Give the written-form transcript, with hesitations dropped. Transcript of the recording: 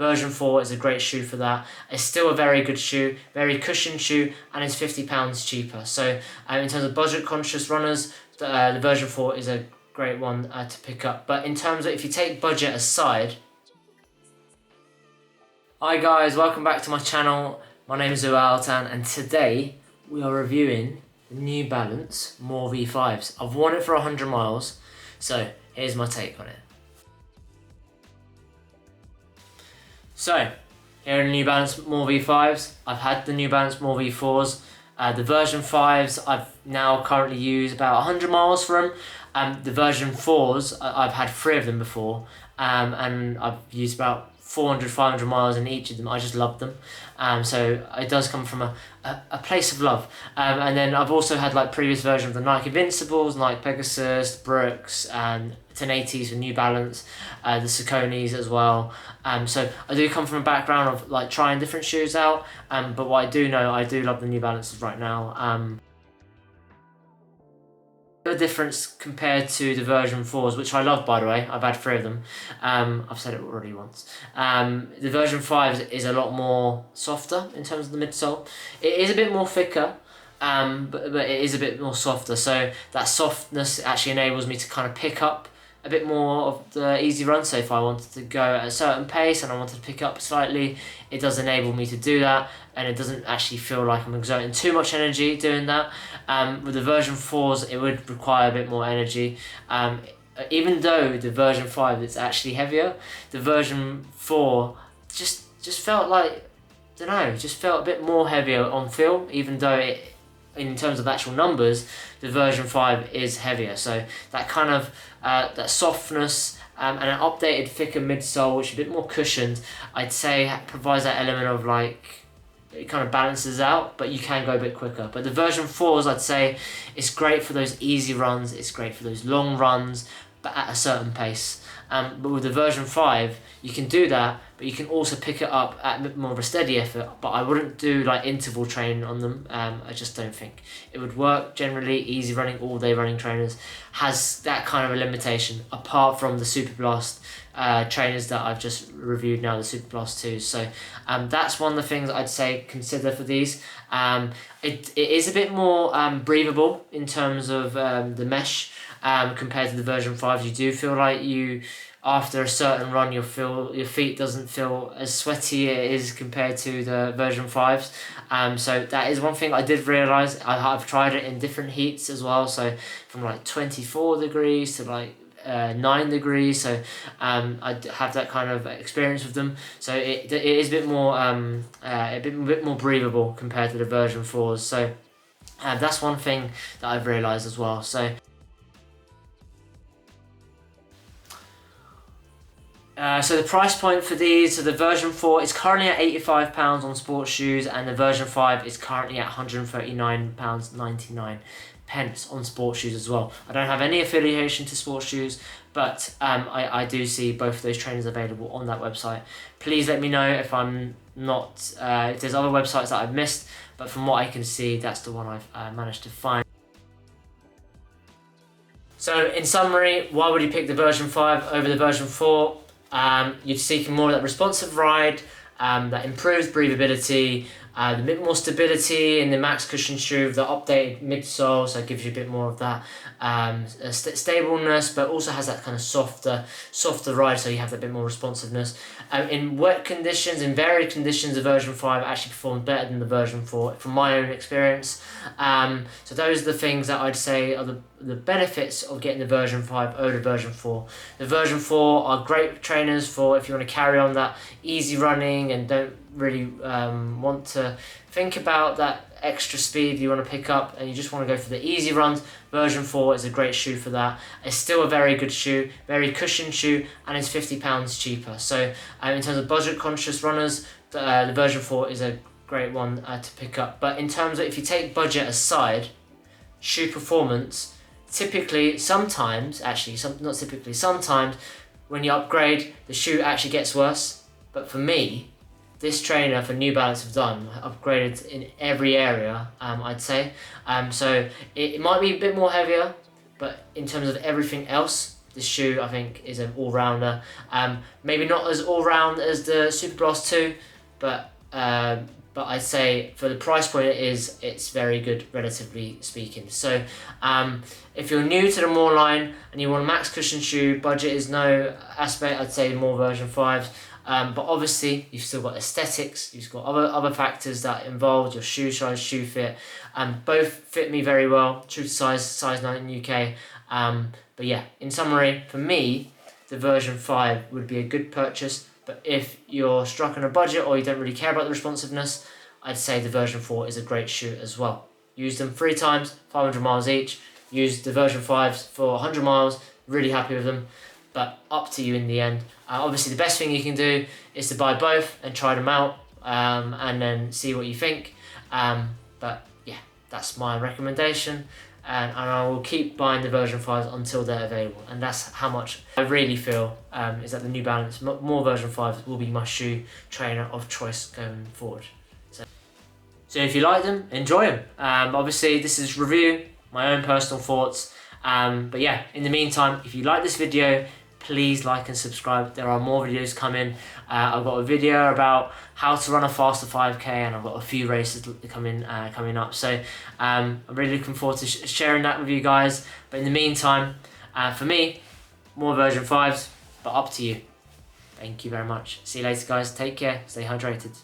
Version 4 is a great shoe for that. It's still a very good shoe, very cushioned shoe, and it's £50 cheaper. So in terms of budget conscious runners, the version 4 is a great one to pick up. But in terms of if you take budget aside, hi guys, welcome back to my channel. My name is Uguraltan, and today we are reviewing the New Balance MoreV5s. I've worn it for 100 miles, so here's my take on it. So, here are the New Balance MoreV5s. I've had the New Balance MoreV4s. The version 5s I've now currently used about 100 miles for them. The version 4s, I've had 3 of them before, and I've used about 400, 500 miles in each of them. I just love them. So it does come from a place of love. And then I've also had like previous versions of the Nike Invincibles, like Pegasus, Brooks, and 1080s for New Balance, the Sauconys as well. So I do come from a background of like trying different shoes out. But what I do know, I do love the New Balances right now. The difference compared to the version 4s, which I love by the way, I've had 3 of them, I've said it already once. The version 5s is a lot more softer in terms of the midsole. It is a bit more thicker, but it is a bit more softer, so that softness actually enables me to kind of pick up a bit more of the easy run. So if I wanted to go at a certain pace and I wanted to pick up slightly, it does enable me to do that, and it doesn't actually feel like I'm exerting too much energy doing that. With the version 4s, it would require a bit more energy. Even though the version 5 is actually heavier, the version 4 just felt like, I don't know, just felt a bit more heavier on feel, even though it, in terms of actual numbers, the version 5 is heavier. So that kind of that softness and an updated thicker midsole, which is a bit more cushioned, I'd say provides that element of like, it kind of balances out, but you can go a bit quicker. But the version 4s, I'd say, it's great for those easy runs, it's great for those long runs, but at a certain pace. But with the version 5, you can do that, but you can also pick it up at a bit more of a steady effort. But I wouldn't do like interval training on them. I just don't think it would work. Generally, easy running, all day running trainers has that kind of a limitation, apart from the Super Blast trainers that I've just reviewed now, the Super Blast 2s. So that's one of the things I'd say consider for these. It is a bit more breathable in terms of the mesh compared to the version 5s. You do feel like after a certain run, your feet doesn't feel as sweaty it is compared to the version 5s. So that is one thing I did realise. I've tried it in different heats as well, so from like 24 degrees to like 9 degrees, so I have that kind of experience with them. So it is a bit more a bit more breathable compared to the version 4s. So that's one thing that I've realised as well. So the price point for these, so the version 4 is currently at £85 on sports shoes, and the version 5 is currently at £139.99 on sports shoes as well. I don't have any affiliation to sports shoes, but I do see both of those trainers available on that website. Please let me know if I'm not, if there's other websites that I've missed, but from what I can see, that's the one I've managed to find. So in summary, why would you pick the version 5 over the version 4? You're seeking more of that responsive ride, that improves breathability, a bit more stability in the max cushion shoe with the updated midsole, so it gives you a bit more of that stableness, but also has that kind of softer ride, so you have that bit more responsiveness. In wet conditions, in varied conditions, the version 5 actually performed better than the version 4 from my own experience. So those are the things that I'd say are the benefits of getting the version 5 over the version 4. The version 4 are great trainers for if you want to carry on that easy running and don't really want to think about that extra speed you want to pick up and you just want to go for the easy runs. Version 4 is a great shoe for that. It's still a very good shoe, very cushioned shoe, and it's £50 cheaper. So in terms of budget conscious runners, the version 4 is a great one to pick up. But in terms of if you take budget aside, shoe performance, typically, sometimes when you upgrade, the shoe actually gets worse. But for me, this trainer for New Balance have upgraded in every area, I'd say. So it might be a bit more heavier, but in terms of everything else, This shoe, I think, is an all-rounder. Maybe not as all-round as the Super Blast 2, but I'd say for the price point it's very good, relatively speaking. So if you're new to the More line and you want a max cushion shoe, budget is no aspect, I'd say More version 5. But obviously you've still got aesthetics, you've got other factors that involve your shoe size, shoe fit. Both fit me very well, true to size 9 in UK. But yeah, in summary, for me, the version 5 would be a good purchase. But if you're struck on a budget or you don't really care about the responsiveness, I'd say the version 4 is a great shoe as well. Use them 3 times, 500 miles each. Use the version 5s for 100 miles, really happy with them. But up to you in the end. Obviously, the best thing you can do is to buy both and try them out and then see what you think. But yeah, that's my recommendation. And I will keep buying the version 5s until they're available. And that's how much I really feel is that the New Balance More version 5 will be my shoe trainer of choice going forward. So if you like them, enjoy them. Obviously, this is review, my own personal thoughts. But yeah, in the meantime, if you like this video, please like and subscribe. There are more videos coming. I've got a video about how to run a faster 5k, and I've got a few races coming up. So I'm really looking forward to sharing that with you guys. But in the meantime, for me, more version 5s, but up to you. Thank you very much. See you later, guys. Take care. Stay hydrated.